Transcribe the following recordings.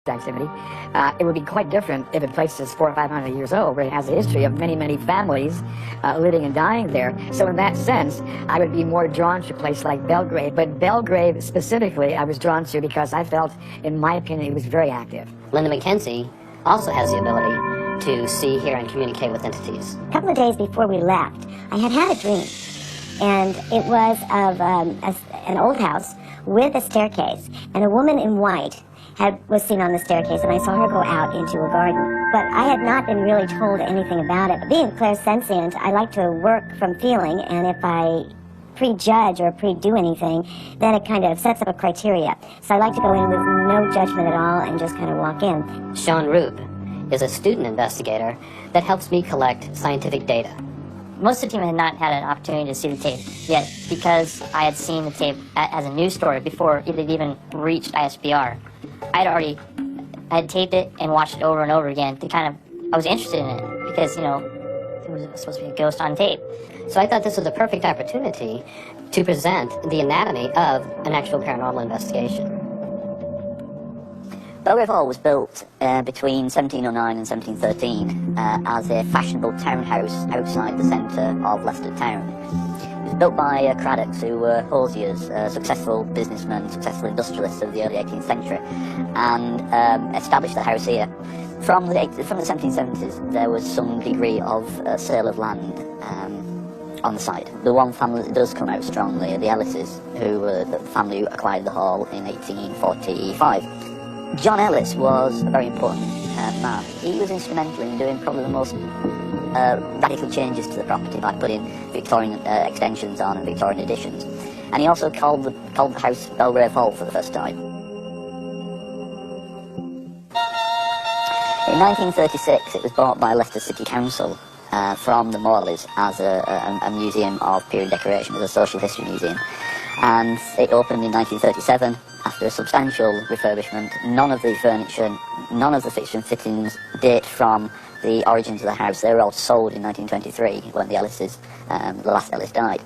activity. It would be quite different if a place is 400 or 500 years old, where it has a history of many, many families living and dying there. So in that sense, I would be more drawn to a place like Belgrave. But Belgrave specifically, I was drawn to because I felt, in my opinion, it was very active. Linda Mackenzie also has the ability to see, hear, and communicate with entities. A couple of days before we left, I had a dream, and it was of an old house with a staircase, and a woman in white was seen on the staircase, and I saw her go out into a garden. But I had not been really told anything about it. Being clairsentient, I like to work from feeling, and if I prejudge or pre-do anything, then it kind of sets up a criteria. So I like to go in with no judgment at all and just kind of walk in. Sean Rube is a student investigator that helps me collect scientific data. Most of the team had not had an opportunity to see the tape yet because I had seen the tape as a news story before it had even reached ISBR. I had taped it and watched it over and over again to I was interested in it because, you know, it was supposed to be a ghost on tape. So I thought this was a perfect opportunity to present the anatomy of an actual paranormal investigation. Belgrave Hall was built between 1709 and 1713 as a fashionable townhouse outside the centre of Leicester town. It was built by Craddocks, who were hosiers, successful businessmen, successful industrialists of the early 18th century, and established the house here. From the 1770s, there was some degree of sale of land on the site. The one family that does come out strongly are the Ellises, who were the family who acquired the hall in 1845. John Ellis was a very important man. He was instrumental in doing probably the most radical changes to the property by putting Victorian extensions on and Victorian additions. And he also called the house Belgrave Hall for the first time. In 1936, it was bought by Leicester City Council from the Morleys as a museum of period decoration, as a social history museum. And it opened in 1937 after a substantial refurbishment. None of the furniture, none of the fixture and fittings date from the origins of the house. They were all sold in 1923 when the Ellises, the last Ellis died.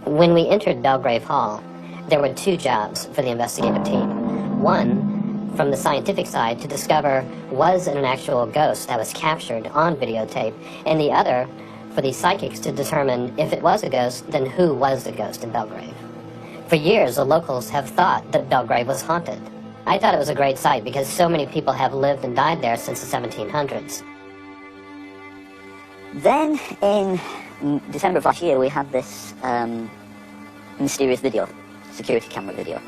When we entered Belgrave Hall, there were two jobs for the investigative team. One, from the scientific side, to discover was it an actual ghost that was captured on videotape, and the other, for the psychics to determine if it was a ghost, then who was the ghost in Belgrave. For years, the locals have thought that Belgrave was haunted. I thought it was a great site because so many people have lived and died there since the 1700s. Then, in December of last year, we had this mysterious video, security camera video.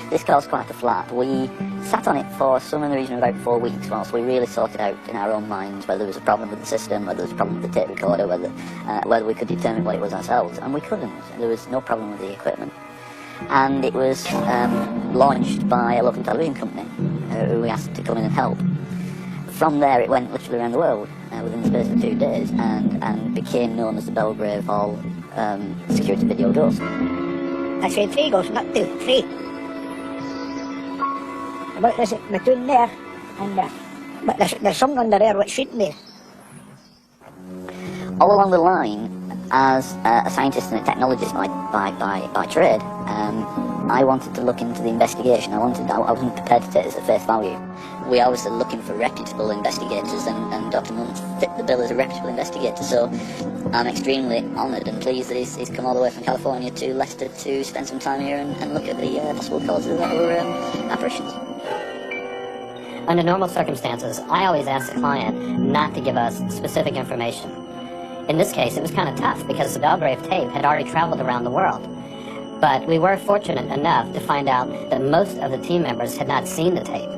This caused quite a flap. We sat on it for somewhere in the region of about 4 weeks whilst we really sorted out in our own minds whether there was a problem with the system, whether there was a problem with the tape recorder, whether we could determine what it was ourselves, and we couldn't. There was no problem with the equipment. And it was launched by a local television company who we asked to come in and help. From there it went literally around the world within the space of 2 days and became known as the Belgrave Hall security video ghost. I said 3 ghosts, not 2, 3. But there's a twin there, and but there's someone there which shouldn't be. All along the line, as a scientist and a technologist by trade, I wanted to look into the investigation. I wasn't prepared to take this at face value. We always are looking for reputable investigators, and Dr. Munn fit the bill as a reputable investigator, so I'm extremely honoured and pleased that he's come all the way from California to Leicester to spend some time here and look at the possible causes of our apparitions. Under normal circumstances, I always ask the client not to give us specific information. In this case, it was kind of tough because the Belgrave tape had already traveled around the world. But we were fortunate enough to find out that most of the team members had not seen the tape.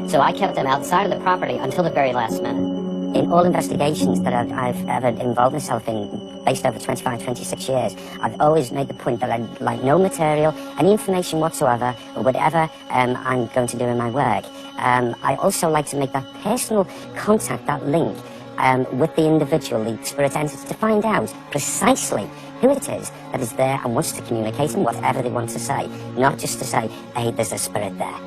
So I kept them outside of the property until the very last minute. In all investigations that I've ever involved myself in, based over 25, 26 years, I've always made the point that I'd like no material, any information whatsoever, or whatever I'm going to do in my work. I also like to make that personal contact, that link with the individual, the spirit entity, to find out precisely who it is that is there and wants to communicate and whatever they want to say, not just to say, hey, there's a spirit there.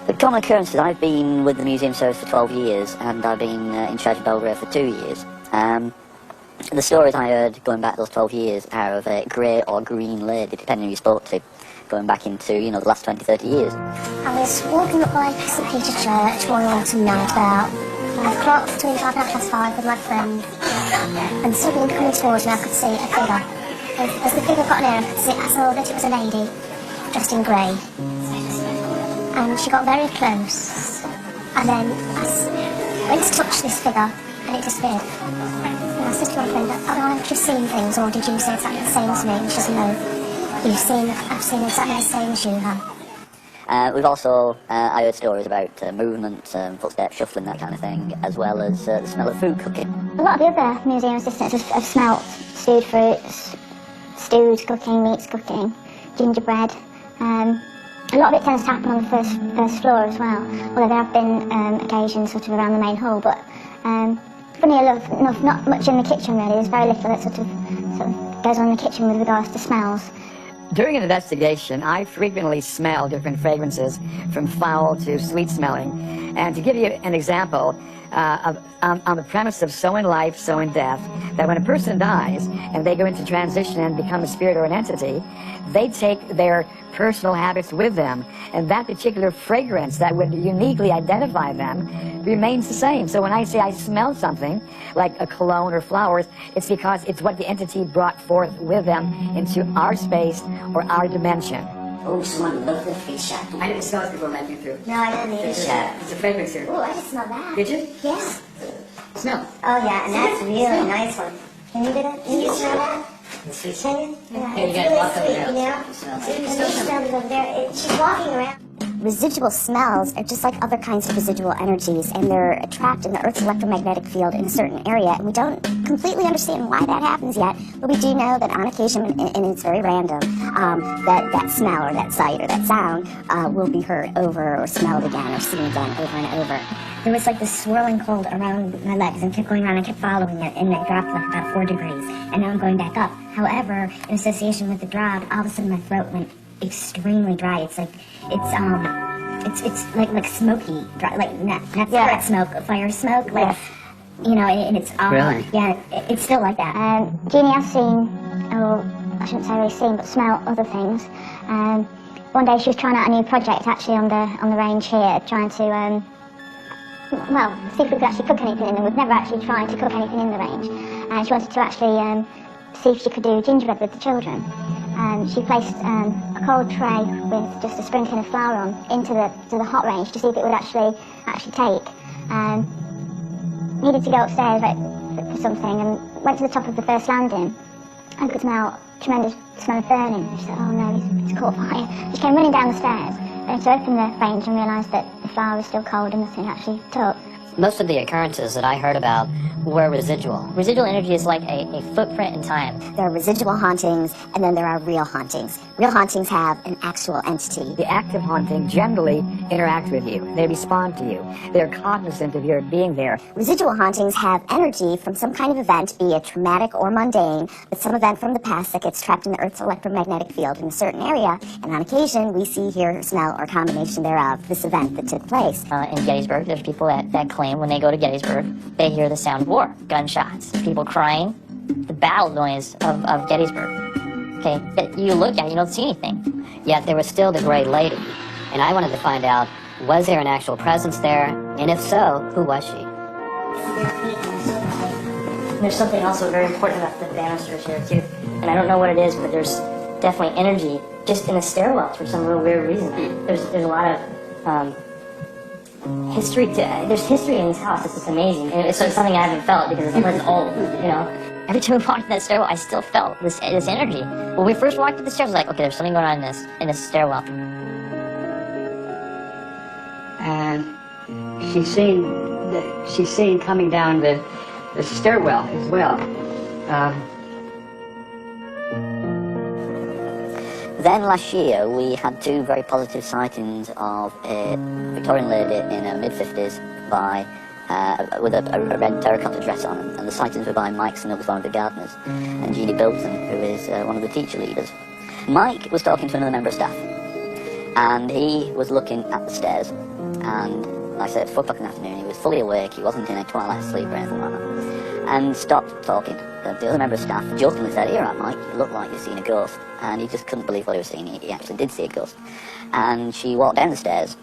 The common occurrences, I've been with the museum service for 12 years and I've been in charge of Belgrave for 2 years. The stories I heard going back those 12 years are of a grey or green lady, depending who you spoke to, going back into, you know, the last 20, 30 years. I was walking up by St Peter Church one autumn night about 5 o'clock, between 5 and 5 with my friend, and suddenly coming towards me I could see a figure. As the figure got near, I saw that it was a lady dressed in grey, and she got very close, and then I went to touch this figure and it disappeared. And I said to my friend, have I just seen things, or did you say exactly the same as me? And she said, no, I've seen exactly the same as you have. We've also, I heard stories about movement, footsteps, shuffling, that kind of thing, as well as the smell of food cooking. A lot of the other museum assistants have smelt stewed fruits, stewed cooking, meats cooking, gingerbread. A lot of it tends to happen on the first floor as well, although there have been occasions sort of around the main hall, but funny enough, not much in the kitchen really. There's very little that sort of goes on in the kitchen with regards to smells. During an investigation, I frequently smell different fragrances, from foul to sweet smelling. And to give you an example, on the premise of so in life, so in death, that when a person dies and they go into transition and become a spirit or an entity, they take their personal habits with them, and that particular fragrance that would uniquely identify them remains the same. So when I say I smell something, like a cologne or flowers, it's because it's what the entity brought forth with them into our space or our dimension. Oh, someone loved the fish. I didn't smell it before I came through. No, I don't need It's a fragrance here. Oh, I just smell that. Did you? Yeah. Smell. Oh, yeah, and that's a really nice one. Can you get it? Can you smell that? Sweet. Can you? Yeah, you gotta walk over there. You know? Smells over there. She's walking around. Residual smells are just like other kinds of residual energies, and they're trapped in the Earth's electromagnetic field in a certain area, and we don't completely understand why that happens yet, but we do know that on occasion, and it's very random, that smell or that sight or that sound will be heard over or smelled again or seen again over and over. There was like this swirling cold around my legs and kept going around. I kept following it, and it dropped like about 4 degrees, and now I'm going back up. However, in association with the drop, all of a sudden my throat went extremely dry. It's like it's like smoky, dry, like not cigarette smoke, fire smoke, like you know, and it's all yeah, it's still like that. Jeannie has seen, I shouldn't say really seen, but smell other things. One day she was trying out a new project actually on the range here, trying to well, see if we could actually cook anything in them. We've never actually tried to cook anything in the range, and she wanted to actually see if she could do gingerbread with the children. She placed a cold tray with just a sprinkling of flour on into the hot range to see if it would actually take. Needed to go upstairs for something, and went to the top of the first landing and could smell tremendous smell of burning. She said, "Oh no, it's caught fire." She came running down the stairs, and to open the range and realised that the flour was still cold and nothing actually took. Most of the occurrences that I heard about were residual. Residual energy is like a footprint in time. There are residual hauntings, and then there are real hauntings. Real hauntings have an actual entity. The active haunting generally interact with you. They respond to you. They're cognizant of your being there. Residual hauntings have energy from some kind of event, be it traumatic or mundane, but some event from the past that gets trapped in the Earth's electromagnetic field in a certain area, and on occasion we see, hear, smell, or combination thereof this event that took place. In Gettysburg, there's people that claim when they go to Gettysburg, they hear the sound of war, gunshots, people crying, the battle noise of Gettysburg. Okay, but you look at it, you don't see anything. Yet there was still the Gray Lady, and I wanted to find out, was there an actual presence there, and if so, who was she? There's something also very important about the banisters here too, and I don't know what it is, but there's definitely energy just in the stairwells for some real weird reason. There's a lot of history. There's history in this house. It's just amazing, and it's something I haven't felt because it's old, you know. Every time we walked in that stairwell, I still felt this energy. When we first walked up the stairs, I was like, okay, there's something going on in this stairwell. And she's seen coming down the stairwell as well. Then last year we had 2 very positive sightings of a Victorian lady in her mid-50s with a red terracotta dress on, and the sightings were by Mike Snubbs, one of the gardeners, and Jeannie Bilton, who is one of the teacher leaders. Mike was talking to another member of staff, and he was looking at the stairs, and like I said, 4 o'clock in the afternoon, he was fully awake, he wasn't in a twilight sleep or anything like that. and stopped talking. The other member of staff jokingly said, "You're right, Mike, you look like you've seen a ghost." And he just couldn't believe what he was seeing. He actually did see a ghost. And she walked down the stairs,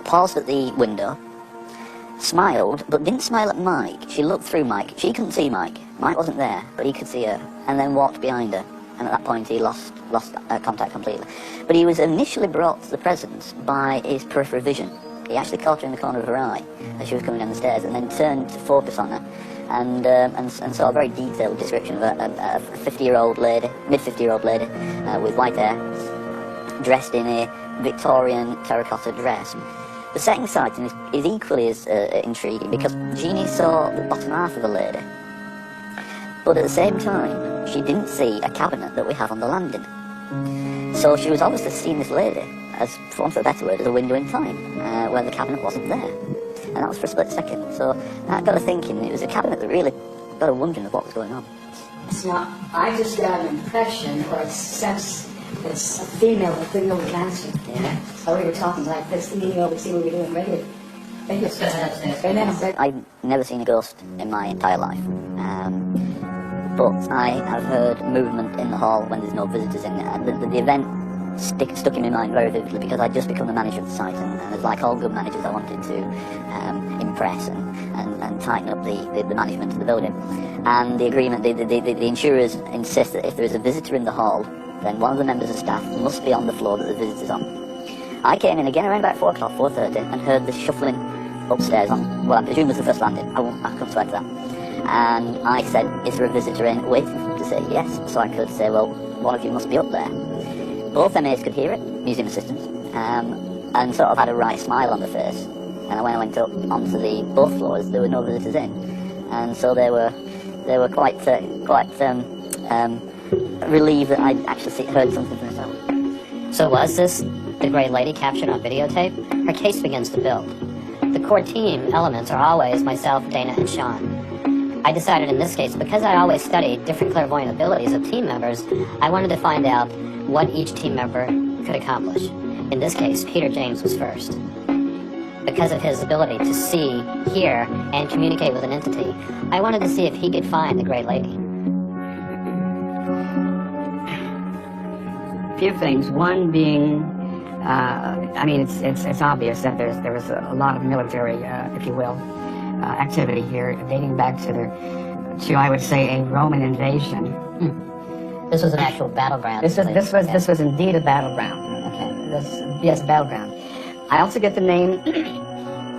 paused at the window, smiled, but didn't smile at Mike. She looked through Mike. She couldn't see Mike. Mike wasn't there, but he could see her, and then walked behind her. And at that point, he lost contact completely. But he was initially brought to the presence by his peripheral vision. He actually caught her in the corner of her eye as she was coming down the stairs, and then turned to focus on her, and saw a very detailed description of a 50-year-old lady, mid-50-year-old lady, with white hair, dressed in a Victorian terracotta dress. The second sighting is equally as intriguing, because Jeannie saw the bottom half of the lady, but at the same time, she didn't see a cabinet that we have on the landing. So she was obviously seeing this lady, as, for want of a better word, as a window in time, where the cabinet wasn't there. And that was for a split second. So that got her thinking. It was a cabinet that really got her wondering of what was going on. So I just got an impression or a sense that it's a female leaning over dancing. Yeah. So we were talking like this, leaning over, see what we were doing, ready. I've never seen a ghost in my entire life. But I have heard movement in the hall when there's no visitors in it. The event stuck in my mind very vividly, because I'd just become the manager of the site, and as like all good managers, I wanted to impress and tighten up the management of the building. And the agreement, the insurers insist that if there is a visitor in the hall, then one of the members of staff must be on the floor that the visitor's on. I came in again around about 4 o'clock, 4:30, and heard the shuffling upstairs on, well, I presume it was the first landing. I'll come to that. And I said, "Is there a visitor in?" waiting for them to say yes, so I could say, "Well, one of you must be up there." Both MAs could hear it, museum assistants, and sort of had a wry smile on their face. And when I went up onto the both floors, there were no visitors in, and so they were quite relieved that I'd actually heard something for myself. So was this the Grey Lady captured on videotape? Her case begins to build. The core team elements are always myself, Dana, and Sean. I decided in this case, because I always studied different clairvoyant abilities of team members, I wanted to find out what each team member could accomplish. In this case, Peter James was first. Because of his ability to see, hear, and communicate with an entity, I wanted to see if he could find the Grey Lady. A few things. One being, I mean, it's obvious that there was a lot of military, if you will, activity here, dating back to I would say a Roman invasion. This was an actual battleground. This was indeed a battleground. Okay. Yes, battleground. I also get the name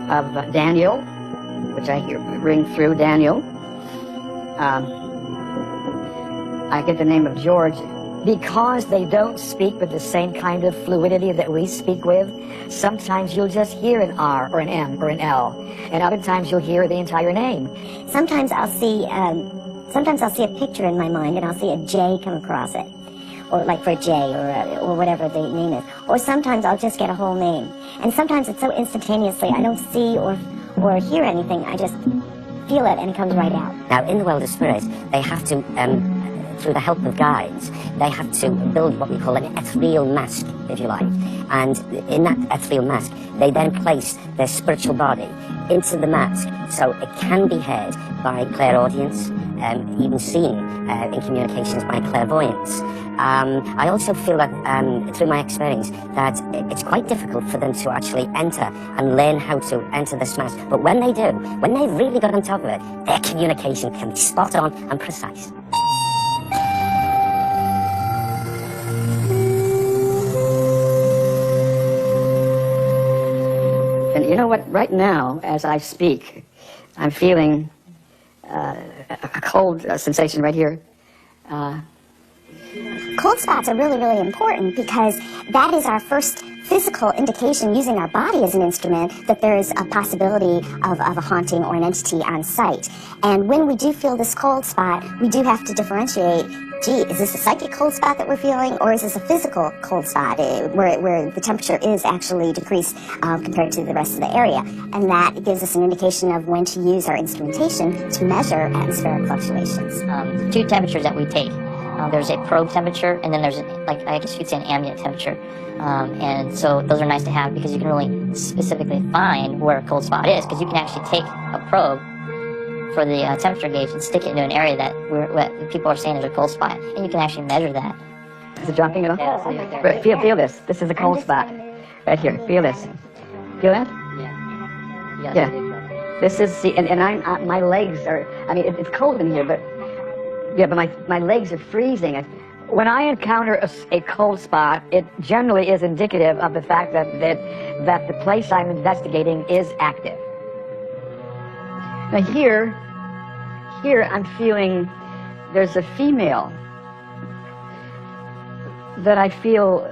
of Daniel, which I hear ring through, Daniel. I get the name of George. Because they don't speak with the same kind of fluidity that we speak with, sometimes you'll just hear an R or an M or an L, and other times you'll hear the entire name. Sometimes I'll see a picture in my mind, and I'll see a J come across it, or like for J or whatever the name is. Or sometimes I'll just get a whole name, and sometimes it's so instantaneously I don't see or hear anything. I just feel it, and it comes right out. Now, in the world of spirits, they have to, through the help of guides, they have to build what we call an ethereal mask, if you like. And in that ethereal mask, they then place their spiritual body into the mask, so it can be heard by clairaudience, even seen in communications by clairvoyance. I also feel that, through my experience, that it's quite difficult for them to actually enter and learn how to enter this mask. But when they do, when they've really got on top of it, their communication can be spot on and precise. And you know what? Right now, as I speak, I'm feeling a cold sensation right here. Cold spots are really, really important because that is our first physical indication, using our body as an instrument, that there is a possibility of a haunting or an entity on site. And when we do feel this cold spot, we do have to differentiate, gee, is this a psychic cold spot that we're feeling, or is this a physical cold spot where the temperature is actually decreased compared to the rest of the area? And that gives us an indication of when to use our instrumentation to measure atmospheric fluctuations. Two temperatures that we take. There's a probe temperature, and then there's, I guess you could say, an ambient temperature. And so those are nice to have because you can really specifically find where a cold spot is, because you can actually take a probe for the temperature gauge and stick it into an area that what people are saying is a cold spot, and you can actually measure that. Is it dropping at all? Right, feel this. This is a cold spot. Right here. Feel this. Feel that? Yeah. This is, see, and my legs are, I mean, it's cold in here, but my legs are freezing. When I encounter a cold spot, it generally is indicative of the fact that the place I'm investigating is active. Now here I'm feeling there's a female that I feel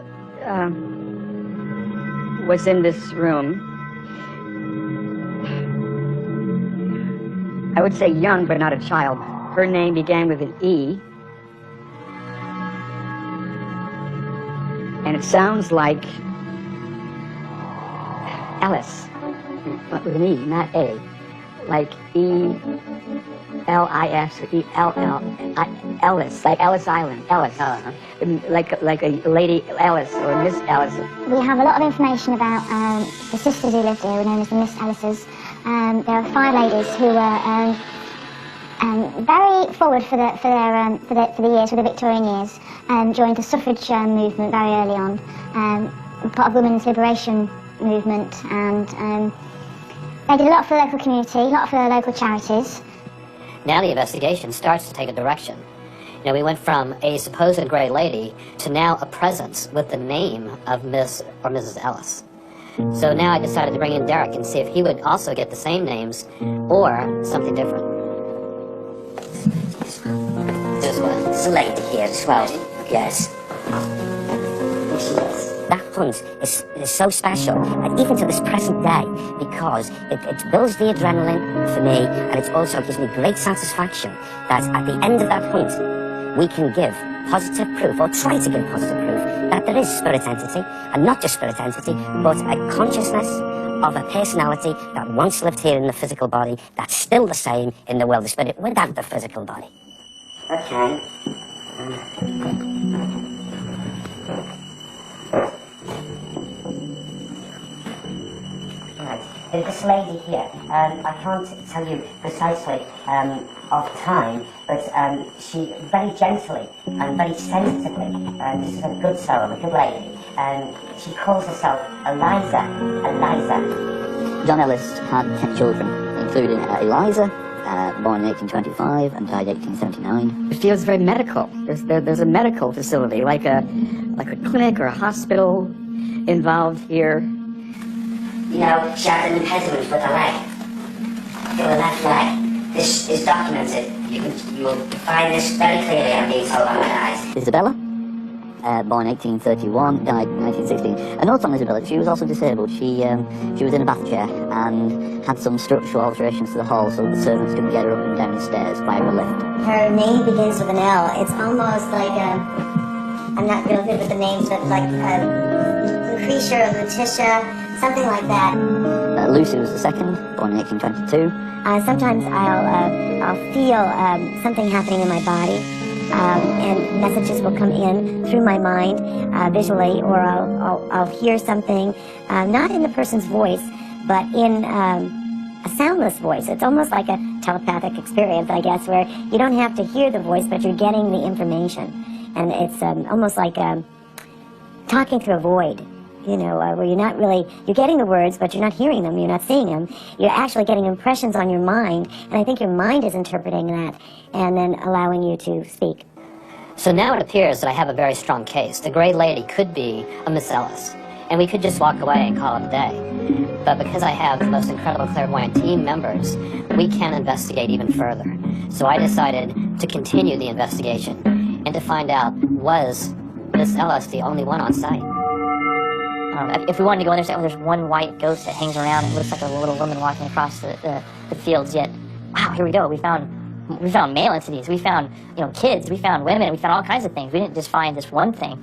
was in this room. I would say young, but not a child. Her name began with an E. And it sounds like Ellis, but with an E, not A. Like E-L-I-S or E-L-L, Ellis, like Ellis Island, Ellis. Like a Lady Ellis or Miss Ellis. We have a lot of information about the sisters who lived here, known as the Miss Ellises. There are 5 ladies who were very forward for the years, for the Victorian years, joined the suffrage movement very early on, part of women's liberation movement, and they did a lot for the local community, a lot for the local charities. Now the investigation starts to take a direction. You know, we went from a supposed Grey Lady to now a presence with the name of Miss or Mrs. Ellis. So now I decided to bring in Derek and see if he would also get the same names or something different. This one. There's a lady here as well. Yes. That hunt is so special, and even to this present day, because it builds the adrenaline for me, and it also gives me great satisfaction that at the end of that hunt, we can give positive proof, or try to give positive proof, that there is spirit entity, and not just spirit entity, but a consciousness of a personality that once lived here in the physical body, that's still the same in the world of spirit without the physical body. Okay. Right. This lady here, I can't tell you precisely of time, but she very gently and very sensitively, this is a good soul, a good lady, she calls herself Eliza. John Ellis had 10 children, including Eliza, born in 1825 and died 1879. It feels very medical. There's a medical facility, like a clinic or a hospital involved here. You know, she had an impediment with her leg, with her left leg. This is documented. You will find this very clearly on these eyes. Isabella, born 1831, died 1916. A note on Isabella, she was also disabled. She was in a bath chair and had some structural alterations to the hall, so the servants couldn't get her up and down the stairs via a lift. Her name begins with an L. It's almost like I'm not real good with the names, but like Lucretia or Letitia, something like that. Lucy was the second, born in 1822. Sometimes I'll feel something happening in my body, and messages will come in through my mind visually, or I'll hear something, not in the person's voice, but in a soundless voice. It's almost like a telepathic experience, I guess, where you don't have to hear the voice, but you're getting the information. And it's almost like talking through a void. You know, where you're getting the words, but you're not hearing them, you're not seeing them. You're actually getting impressions on your mind, and I think your mind is interpreting that and then allowing you to speak. So now it appears that I have a very strong case. The Grey Lady could be a Miss Ellis, and we could just walk away and call it a day. But because I have the most incredible clairvoyant team members, we can investigate even further. So I decided to continue the investigation and to find out, was Miss Ellis the only one on site? If we wanted to go in there and say, oh, there's one white ghost that hangs around and looks like a little woman walking across the fields, yet, wow, here we go. We found male entities. We found, kids. We found women. We found all kinds of things. We didn't just find this one thing.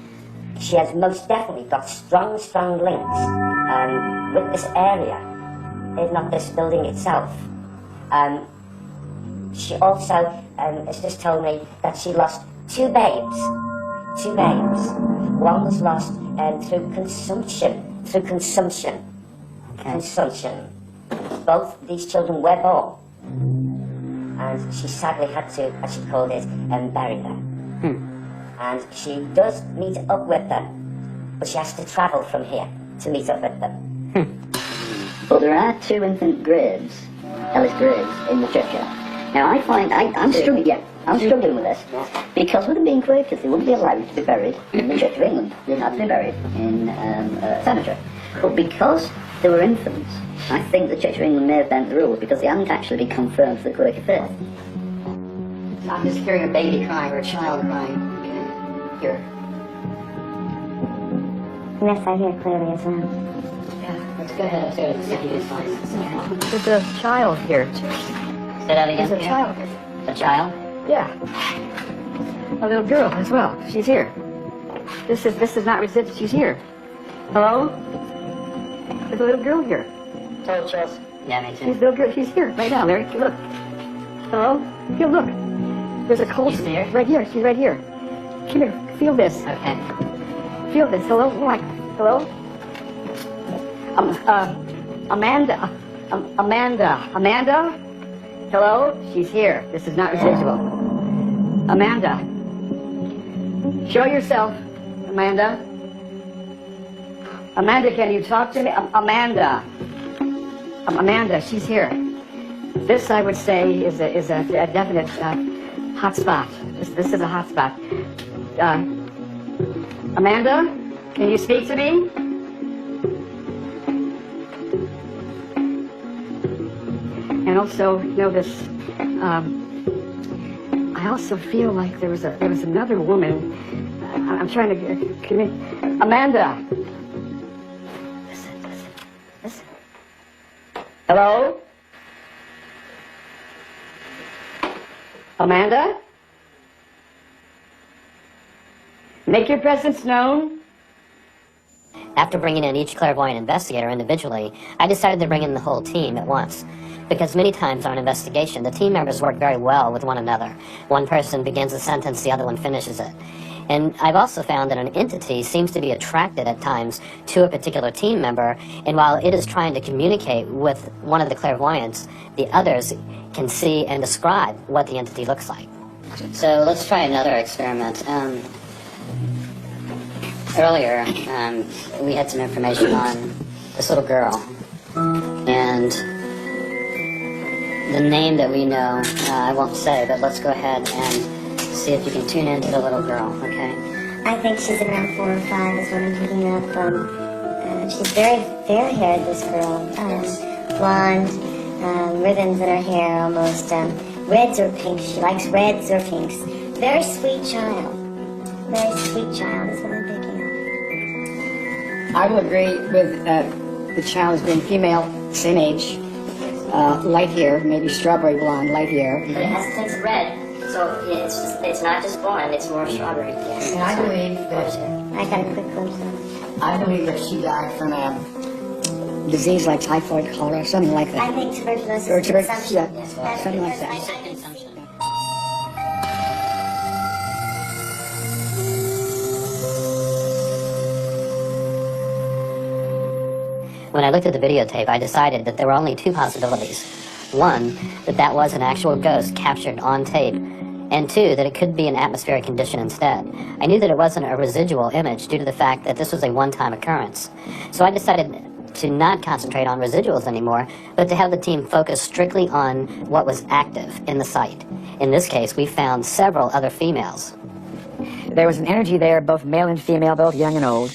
She has most definitely got strong links with this area, if not this building itself. She also has just told me that she lost two babes. One was lost through consumption. Consumption. Both these children were born. and she sadly had to, as she called it, bury them. And she does meet up with them, but she has to travel from here to meet up with them. But there are 2 infant graves, Ellis graves, in the churchyard. Now I find, I'm struggling with this, because with them being Quakers, they wouldn't be allowed to be buried in the Church of England. They had to be buried in a cemetery. But because they were infants, I think the Church of England may have bent the rules, because they hadn't actually been confirmed for the Quaker faith. I'm just hearing a baby crying or a child crying. Here. Yes, I hear clearly as well. Yeah, let's go ahead. Let's see if you can find it. There's a child here. Say that again? There's a child here. A child? Yeah. A little girl as well. She's here. This is not residual. She's here. Hello? There's a little girl here. Total chest. Yeah, me She's too. a little girl. She's here. Right now, Larry. Look. Hello? Here, look. There's a cold. She's here? Right here. She's right here. Come here. Feel this. Okay. Feel this. Hello? Hello? Amanda. Amanda? Hello? She's here. This is not residual. Amanda. Show yourself, Amanda. Amanda, can you talk to me? Amanda. Amanda, she's here. This, I would say, is a definite hot spot. This is a hot spot. Amanda, can you speak to me? And also, you know, this. I also feel like there was another woman. I'm trying to Amanda. Listen. Hello? Amanda? Make your presence known. After bringing in each clairvoyant investigator individually, I decided to bring in the whole team at once. Because many times on an investigation, the team members work very well with one another. One person begins a sentence, the other one finishes it. And I've also found that an entity seems to be attracted at times to a particular team member, and while it is trying to communicate with one of the clairvoyants, the others can see and describe what the entity looks like. So let's try another experiment. Earlier, we had some information on this little girl, and the name that we know, I won't say, but let's go ahead and see if you can tune into the little girl, okay? I think she's around 4 or 5 is what I'm picking up. She's very fair-haired, this girl. Blonde, ribbons in her hair, almost reds or pinks. She likes reds or pinks. Very sweet child. Very sweet child is what I'm picking up. I will agree with the child as being female, same age, light hair, maybe strawberry blonde, light hair. But it has tints of red, so it's not just blonde, it's more strawberry. And I believe that I got a quick glimpse of I believe that she died from a disease like typhoid, cholera, something like I that. think tuberculosis Or is tuberculosis, consumption. yeah, something like that. When I looked at the videotape, I decided that there were only 2 possibilities. One, that was an actual ghost captured on tape, and 2, that it could be an atmospheric condition instead. I knew that it wasn't a residual image due to the fact that this was a one-time occurrence. So I decided to not concentrate on residuals anymore, but to have the team focus strictly on what was active in the site. In this case, we found several other females. There was an energy there, both male and female, both young and old.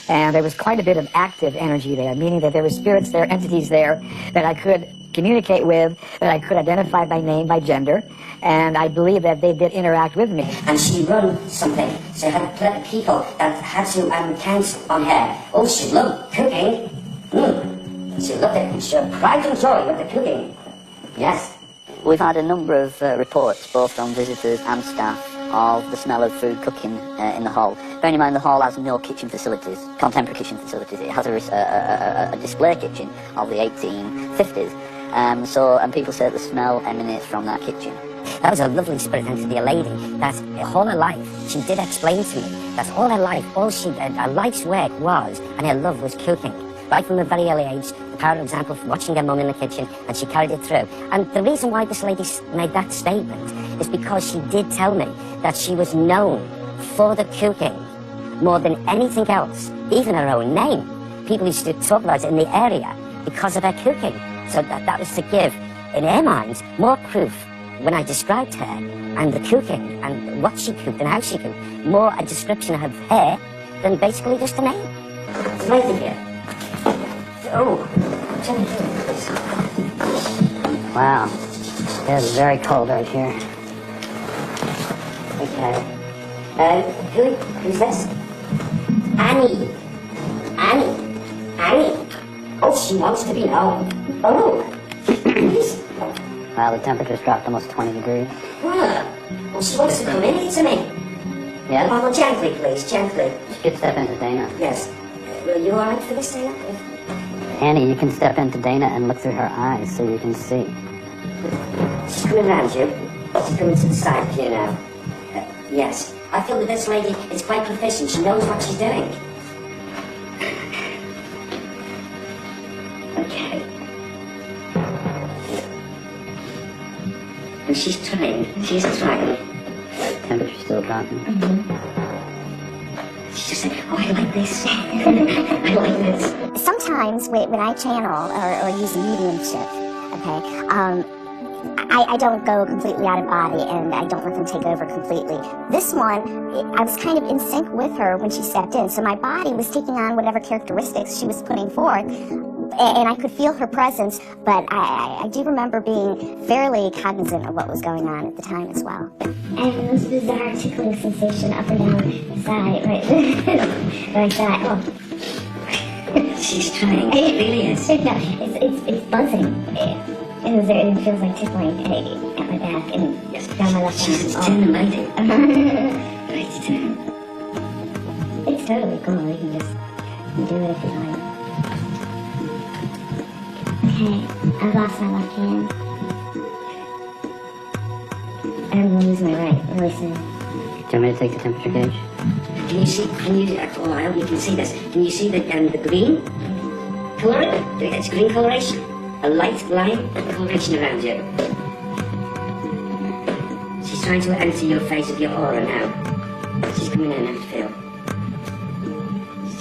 And there was quite a bit of active energy there, meaning that there were spirits there, entities there that I could communicate with, that I could identify by name, by gender. And I believe that they did interact with me. And she run something, so had people that had to count on her. Oh, she loved cooking. She loved it, and she had pride and joy with the cooking. Yes. We've had a number of reports, both from visitors and staff, of the smell of food cooking in the hall. Bearing in mind the hall has no kitchen facilities, contemporary kitchen facilities. It has a display kitchen of the 1850s. And people say the smell emanates from that kitchen. That was a lovely spirit, and to be a lady that all her life, she did explain to me that all her life, her life's work was, and her love was cooking. Right from a very early age, the power example for watching her mum in the kitchen, and she carried it through. And the reason why this lady made that statement is because she did tell me that she was known for the cooking more than anything else, even her own name. People used to talk about it in the area because of her cooking. So that was to give, in her mind, more proof when I described her and the cooking and what she cooked and how she cooked, more a description of her than basically just a name. It's amazing here. Oh, Wow. It is very cold right here. okay. Who's this? Annie. Oh, she wants to be known. Oh. Wow, the temperature's dropped almost 20 degrees. Well, she wants to come in to me. Yeah? Oh, well, gently, please, gently. You could step into Dana. Yes. Will you all right for this, Dana? Annie, you can step into Dana and look through her eyes so you can see. She's coming around you. She's coming to the side of you now. Yes. I feel that this lady is quite proficient. She knows what she's doing. Okay. And she's trying. She's trying. Temperature's still dropping. She's just saying, oh, I like this. I like this. Sometimes when I channel or use mediumship, okay, I don't go completely out of body and I don't let them take over completely. This one, I was kind of in sync with her when she stepped in, so my body was taking on whatever characteristics she was putting forth, and I could feel her presence, but I do remember being fairly cognizant of what was going on at the time as well. I have the most bizarre tickling sensation up and down the side, right? Like that. Oh. She's trying. It really is. No, it's buzzing. It feels like tickling at my back and down my left She's arm. turning lady. Right down. It's totally cool. You can just do it if you like. Okay, I've lost my left hand. I'm gonna lose my right really soon. Do you want me to take the temperature gauge? Can you see, oh, I hope you can see this. Can you see the green color? It's green coloration. A light line coloration around you. She's trying to enter your face with your aura now. She's coming in, I feel.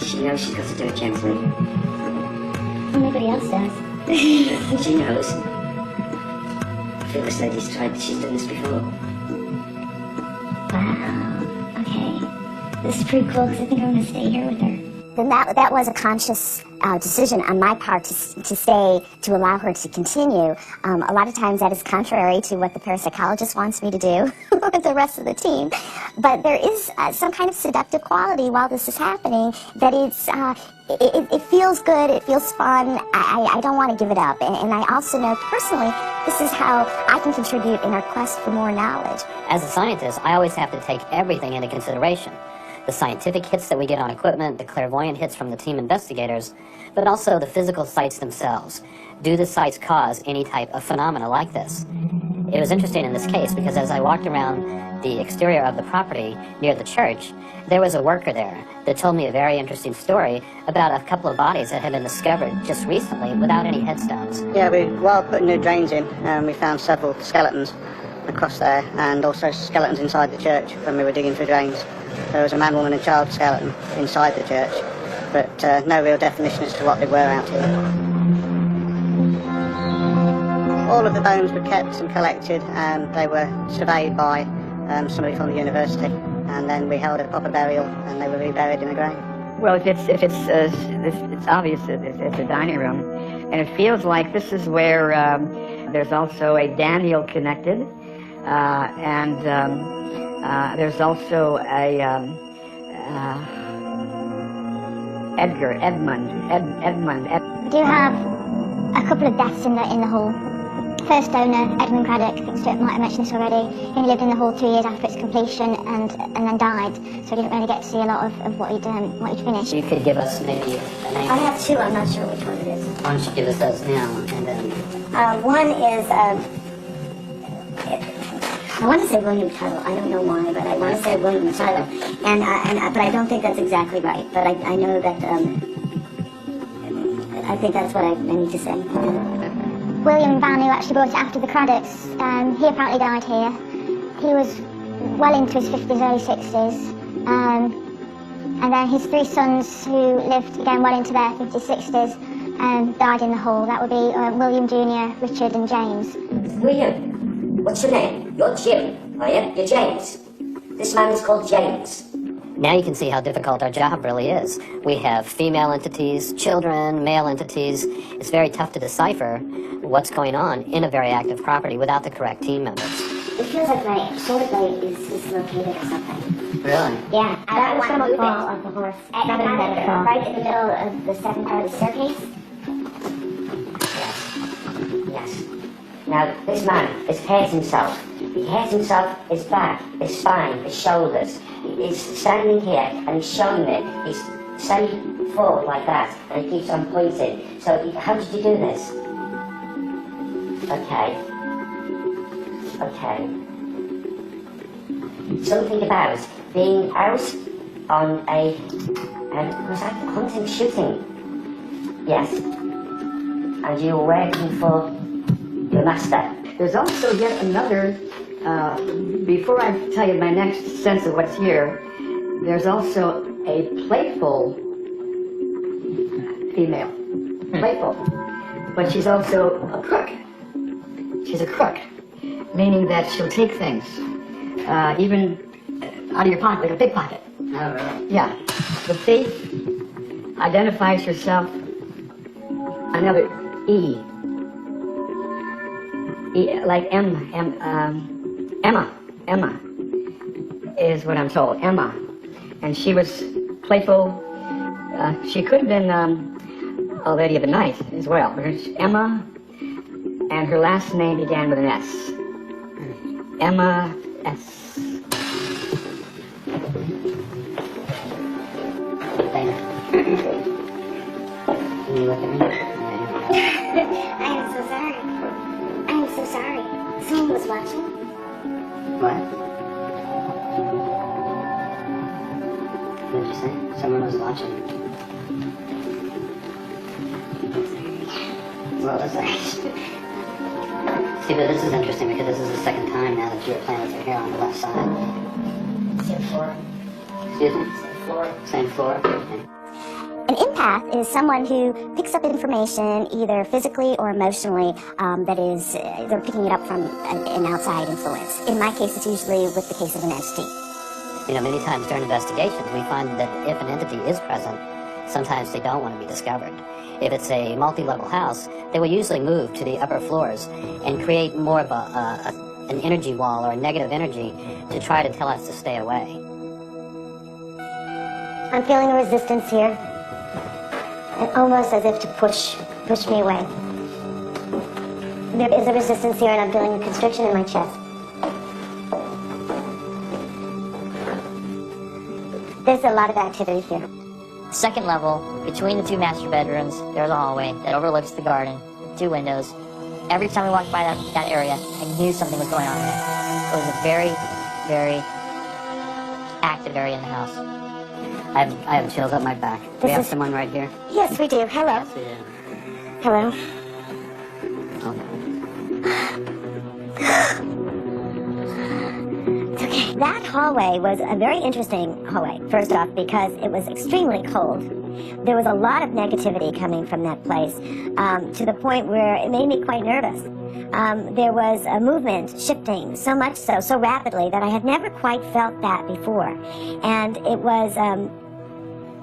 She knows she's got to do it gently. Well, nobody else does. She knows. I feel this lady's she's done this before. Wow. Okay. This is pretty cool because I think I'm going to stay here with her. Then that was a conscious decision on my part to stay, to allow her to continue. A lot of times that is contrary to what the parapsychologist wants me to do with the rest of the team. But there is some kind of seductive quality while this is happening that it feels good, it feels fun. I don't want to give it up. And I also know personally this is how I can contribute in our quest for more knowledge. As a scientist, I always have to take everything into consideration. The scientific hits that we get on equipment, the clairvoyant hits from the team investigators, but also the physical sites themselves. Do the sites cause any type of phenomena like this? It was interesting in this case because as I walked around the exterior of the property near the church, there was a worker there that told me a very interesting story about a couple of bodies that had been discovered just recently without any headstones. Yeah, while putting new drains in, we found several skeletons across there and also skeletons inside the church when we were digging for drains. There was a man, woman and child skeleton inside the church, but no real definition as to what they were out here. All of the bones were kept and collected and they were surveyed by somebody from the university, and then we held a proper burial and they were reburied in the ground. Well, it's obvious that it's a dining room, and it feels like this is where there's also a Daniel connected, and there's also a Edmund. We do have a couple of deaths in the hall. First owner, Edmund Craddock, I think Stuart might have mentioned this already. He only lived in the hall 2 years after its completion and then died, so we didn't really get to see a lot of what he'd finished. You could give us maybe a name. I have two, I'm not sure which one it is. Why don't you give us those now, and then... One is, I want to say William Tuttle. I don't know why, but I want to say William Tuttle. But I don't think that's exactly right. But I know that I think that's what I need to say. William Van, who actually bought it after the Craddocks, he apparently died here. He was well into his 50s, early 60s. And then his 3 sons, who lived again well into their 50s, 60s, died in the hall. That would be William Jr., Richard and James. William, what's your name? You're Jim, are you? You're James. This man is called James. Now you can see how difficult our job really is. We have female entities, children, male entities. It's very tough to decipher what's going on in a very active property without the correct team members. It feels like my shoulder blade is dislocated or something. Really? Yeah, that was from a fall of the horse. Right in the middle of the second part of the staircase. Yes. Now, this man has hurt himself. He hurt himself, his back, his spine, his shoulders. He's standing here and he's showing me. He's standing forward like that and he keeps on pointing. So, how did you do this? Okay. Something about being out on a, was that hunting, shooting? Yes. And you were working for your master. There's also yet another, before I tell you my next sense of what's here, there's also a playful female. Playful. But she's also a crook. She's a crook, meaning that she'll take things, even out of your pocket, like a pickpocket. Yeah. The thief identifies herself, another E. Like Emma is what I'm told, Emma. And she was playful. She could have been a lady of the night as well. Emma, and her last name began with an S. Emma S. Can you look at me? I am so sorry. I am so sorry. Someone was watching. What? What did you say? Someone was watching. What was that? See, but this is interesting because this is the second time now that you were playing with your hair on the left side. Same floor. Excuse me? Same floor. Same floor? Okay. An empath is someone who picks up information either physically or emotionally that is, they're picking it up from an outside influence. In my case, it's usually with the case of an entity. You know, many times during investigations, we find that if an entity is present, sometimes they don't want to be discovered. If it's a multi-level house, they will usually move to the upper floors and create more of an energy wall or a negative energy to try to tell us to stay away. I'm feeling a resistance here, and almost as if to push me away. There is a resistance here, and I'm feeling a constriction in my chest. There's a lot of activity here. Second level, between the 2 master bedrooms, there's a hallway that overlooks the garden, 2 windows. Every time we walked by that area, I knew something was going on there. It was a very, very active area in the house. I have chills up my back. We have someone right here. Yes, we do. Hello. Yes, we do. Hello. It's okay. That hallway was a very interesting hallway, first off, because it was extremely cold. There was a lot of negativity coming from that place, to the point where it made me quite nervous. There was a movement shifting so much so rapidly that I had never quite felt that before. And it was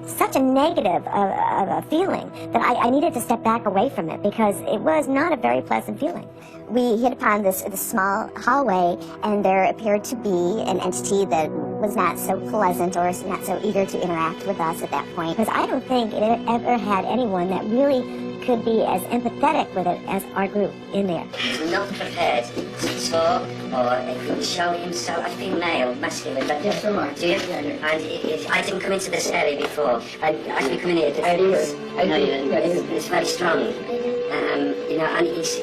such a negative of a feeling that I needed to step back away from it because it was not a very pleasant feeling. We hit upon this small hallway, and there appeared to be an entity that was not so pleasant or not so eager to interact with us at that point, because I don't think it ever had anyone that really could be as empathetic with it as our group in there. He's not prepared to talk or show himself. I think male, masculine, but Yes, so much. do you? And I didn't come into this area before. I actually come in here. I do. It's very strong. You know, and he's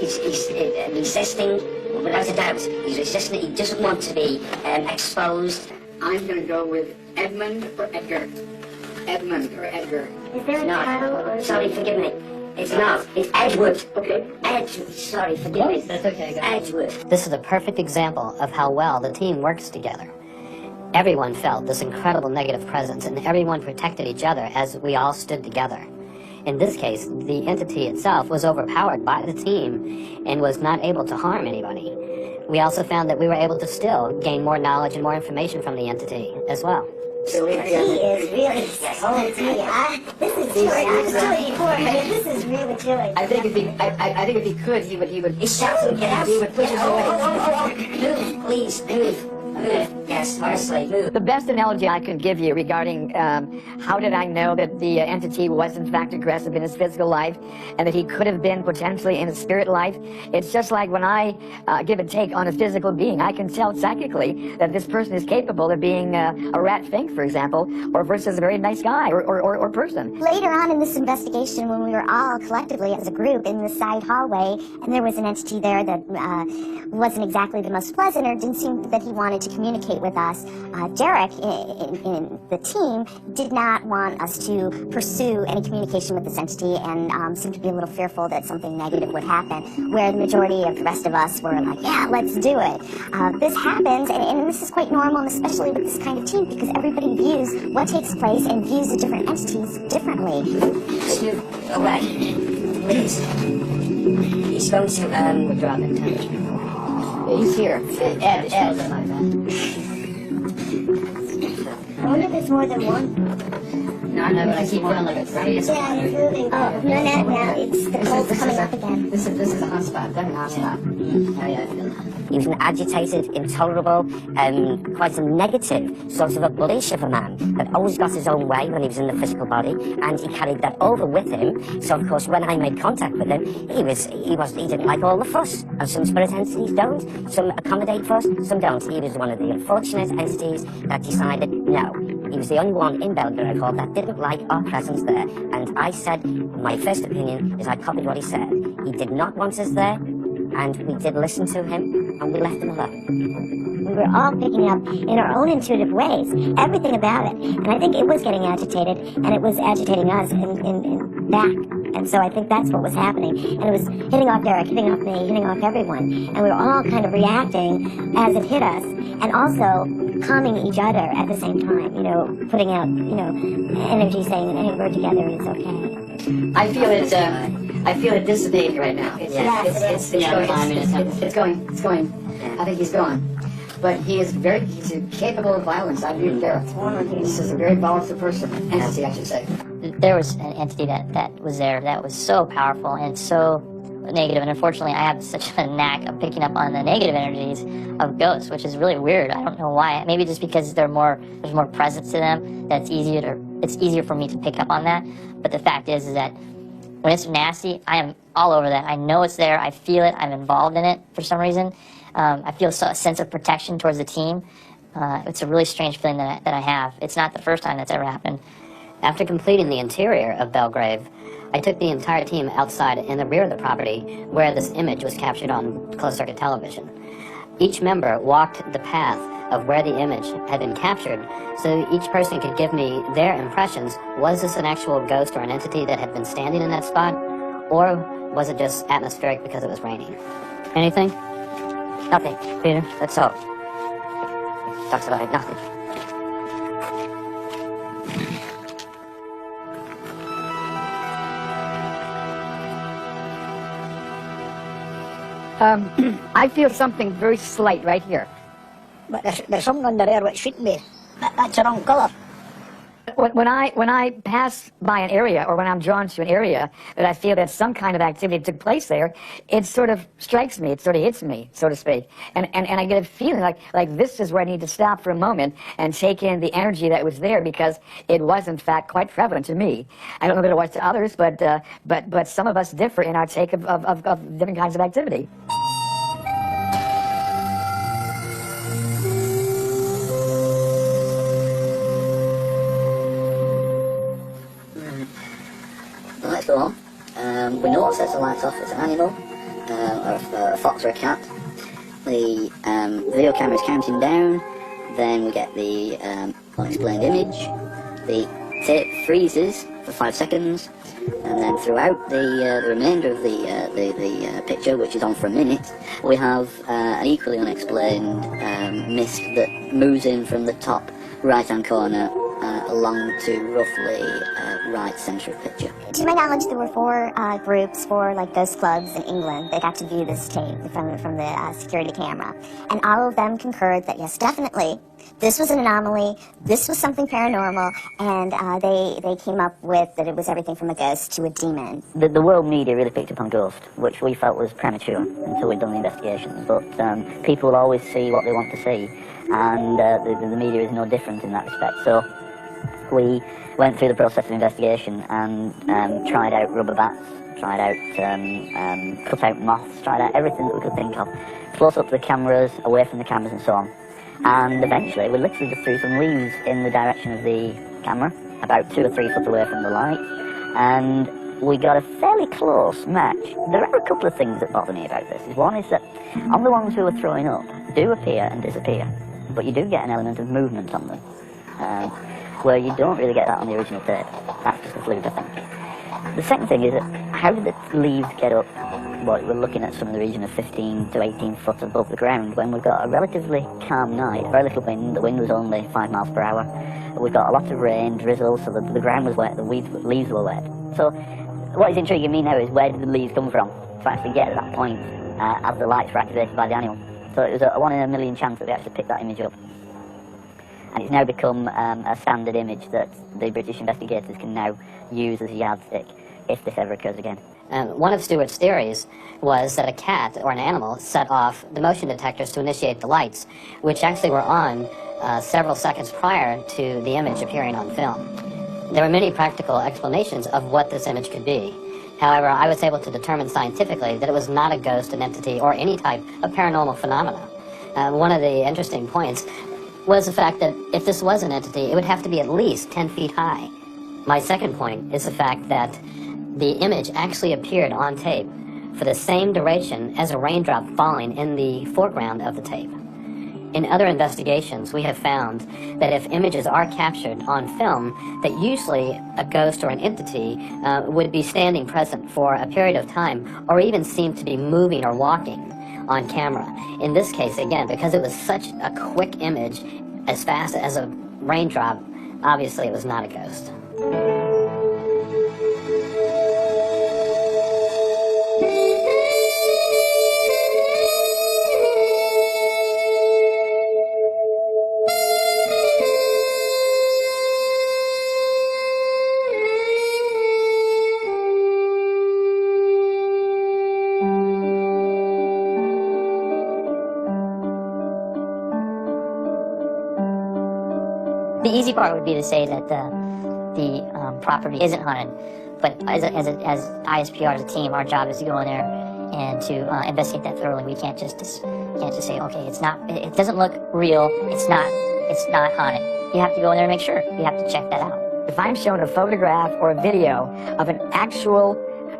resisting, without a doubt. He's resisting. He doesn't want to be exposed. I'm going to go with Edmund or Edgar. Edmund or Edgar. Is there a title? Sorry, forgive me. It's not. It's Edward. Okay. Edward. Sorry, forgive me. That's okay, guys. Edward. This is a perfect example of how well the team works together. Everyone felt this incredible negative presence, and everyone protected each other as we all stood together. In this case, the entity itself was overpowered by the team and was not able to harm anybody. We also found that we were able to still gain more knowledge and more information from the entity as well. So he is really salty. This is chilling. I'm telling you, poor man. This is really chilling. I think if he could, he would. He's shouting, get out. He would push us away. Move, please, move. Move. Yes, honestly, move. The best analogy I can give you regarding how did I know that the entity was in fact aggressive in his physical life and that he could have been potentially in his spirit life, it's just like when I give a take on a physical being. I can tell psychically that this person is capable of being a rat fink, for example, or versus a very nice guy or person. Later on in this investigation, when we were all collectively as a group in the side hallway, and there was an entity there that wasn't exactly the most pleasant, or didn't seem that he wanted to communicate with us, Derek in the team did not want us to pursue any communication with this entity and seemed to be a little fearful that something negative would happen, where the majority of the rest of us were like, yeah, let's do it. This happens, and this is quite normal, and especially with this kind of team, because everybody views what takes place and views the different entities differently. Stu, away. Please. He's going to, Withdraw the temperature. He's here. Ed. I wonder if there's more than one. No, I know, but I keep feeling like it's right. Yeah, it's moving. Oh, no, not now. It's the cold's coming up again. This is a hot spot. Definitely a hot spot. Oh, yeah, I feel it. he was an agitated, intolerable, quite a negative sort of a bullish of a man that always got his own way when he was in the physical body, and he carried that over with him. So of course, when I made contact with him, he didn't like all the fuss, and some spirit entities don't. Some accommodate fuss, some don't. He was one of the unfortunate entities that decided no. He was the only one in Belgrave Hall that didn't like our presence there, and I said, my first opinion is I copied what he said. He did not want us there, and we did listen to him, and we left him alone. We were all picking up in our own intuitive ways everything about it, and I think it was getting agitated, and it was agitating us in back. And so I think that's what was happening. And it was hitting off Derek, hitting off me, hitting off everyone. And we were all kind of reacting as it hit us, and also calming each other at the same time, putting out, energy saying that, hey, we're together and it's okay. I feel it dissipating right now. It's going. I think he's gone. But he's capable of violence. I agree with Derek. This is a very volatile person. Entity, I should say. There was an entity that was there that was so powerful and so negative, and unfortunately I have such a knack of picking up on the negative energies of ghosts, which is really weird. I don't know why. Maybe just because there's more presence to them, that it's easier for me to pick up on that. But the fact is that when it's nasty, I am all over that. I know it's there, I feel it, I'm involved in it for some reason. I feel a sense of protection towards the team. It's a really strange feeling that I have. It's not the first time that's ever happened. After completing the interior of Belgrave, I took the entire team outside in the rear of the property where this image was captured on closed-circuit television. Each member walked the path of where the image had been captured, so each person could give me their impressions. Was this an actual ghost or an entity that had been standing in that spot, or was it just atmospheric because it was raining? Anything? Nothing. Peter? That's all. Talks about it, nothing. I feel something very slight right here. But there's something under there which shouldn't be. That's the wrong colour. When I pass by an area, or when I'm drawn to an area that I feel that some kind of activity took place there, it sort of strikes me, it sort of hits me, so to speak. And I get a feeling like this is where I need to stop for a moment and take in the energy that was there, because it was in fact quite prevalent to me. I don't know that it was to others, but some of us differ in our take of different kinds of activity. Lights go on. We know what sets the lights off. It's an animal, or a fox or a cat. The video camera is counting down. Then we get the unexplained image. The tape freezes for 5 seconds, and then throughout the remainder of the picture, which is on for a minute, we have an equally unexplained mist that moves in from the top right-hand corner along to roughly right centre of picture. To my knowledge, there were 4 groups, 4 like ghost clubs in England that got to view this tape from the security camera, and all of them concurred that yes, definitely, this was an anomaly, this was something paranormal, and they came up with that it was everything from a ghost to a demon. The world media really picked up on ghost, which we felt was premature until we'd done the investigations, but people will always see what they want to see, and the media is no different in that respect. So we went through the process of investigation and tried out rubber bats, tried out cut out moths, tried out everything that we could think of, close up to the cameras, away from the cameras and so on. And eventually we literally just threw some leaves in the direction of the camera, about 2 or 3 foot away from the light, and we got a fairly close match. There are a couple of things that bother me about this. One is that on the ones who were throwing up do appear and disappear, but you do get an element of movement on them, where you don't really get that on the original tape. That's just a fluke, I think. The second thing is that how did the leaves get up? Well, we're looking at some of the region of 15 to 18 foot above the ground when we've got a relatively calm night, very little wind. The wind was only 5 miles per hour. We've got a lot of rain, drizzle, so the ground was wet, the leaves were wet. So what is intriguing me now is where did the leaves come from to actually get to that point as the lights were activated by the animal. So it was a 1 in a million chance that we actually picked that image up. And it's now become a standard image that the British investigators can now use as a yardstick if this ever occurs again. One of Stewart's theories was that a cat or an animal set off the motion detectors to initiate the lights, which actually were on several seconds prior to the image appearing on film. There were many practical explanations of what this image could be. However, I was able to determine scientifically that it was not a ghost, an entity, or any type of paranormal phenomena. One of the interesting points was the fact that if this was an entity, it would have to be at least 10 feet high. My second point is the fact that the image actually appeared on tape for the same duration as a raindrop falling in the foreground of the tape. In other investigations, we have found that if images are captured on film, that usually a ghost or an entity would be standing present for a period of time, or even seem to be moving or walking on camera. In this case, again, because it was such a quick image, as fast as a raindrop, obviously it was not a ghost. The easy part would be to say that the property isn't haunted, but as ISPR, as a team, our job is to go in there and to investigate that thoroughly. We can't just say, okay, it's not, it doesn't look real, it's not haunted. You have to go in there and make sure. You have to check that out. If I'm shown a photograph or a video of an actual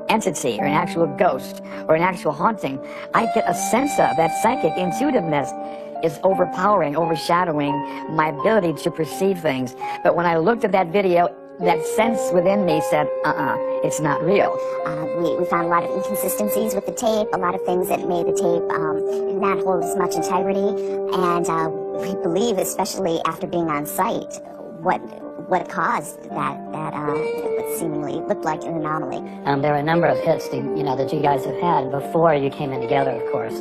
entity or an actual ghost or an actual haunting, I get a sense of that psychic intuitiveness is overpowering, overshadowing my ability to perceive things. But when I looked at that video, that sense within me said, it's not real. We found a lot of inconsistencies with the tape, a lot of things that made the tape not hold as much integrity, and we believe, especially after being on site, what caused that what seemingly looked like an anomaly. There were a number of hits that you guys have had before you came in together, of course,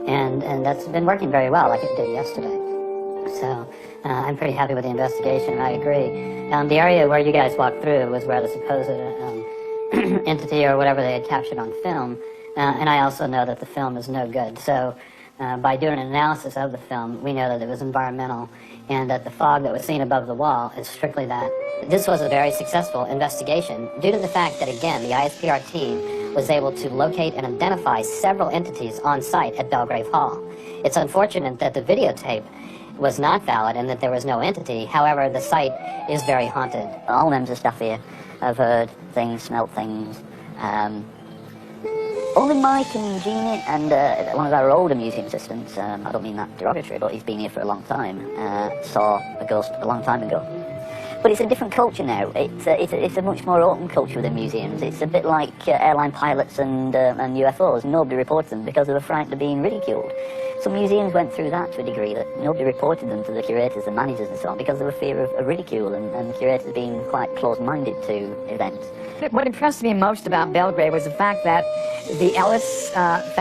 and that's been working very well, like it did yesterday. So I'm pretty happy with the investigation. I agree. The area where you guys walked through was where the supposed entity or whatever they had captured on film, and I also know that the film is no good. So by doing an analysis of the film, we know that it was environmental and that the fog that was seen above the wall is strictly that. This was a very successful investigation due to the fact that, again, the ISPR team was able to locate and identify several entities on site at Belgrave Hall. It's unfortunate that the videotape was not valid and that there was no entity. However, the site is very haunted. All members of staff here have heard things, smelt things. Only Mike and Jeannie and one of our older museum assistants, I don't mean that derogatory, but he's been here for a long time, saw a ghost a long time ago. But it's a different culture now. It's a much more open culture within museums. It's a bit like airline pilots and UFOs. Nobody reported them because they were frightened of being ridiculed. Some museums went through that to a degree, that nobody reported them to the curators and managers and so on because of a fear of ridicule and curators being quite close-minded to events. What impressed me most about Belgrave was the fact that the Ellis family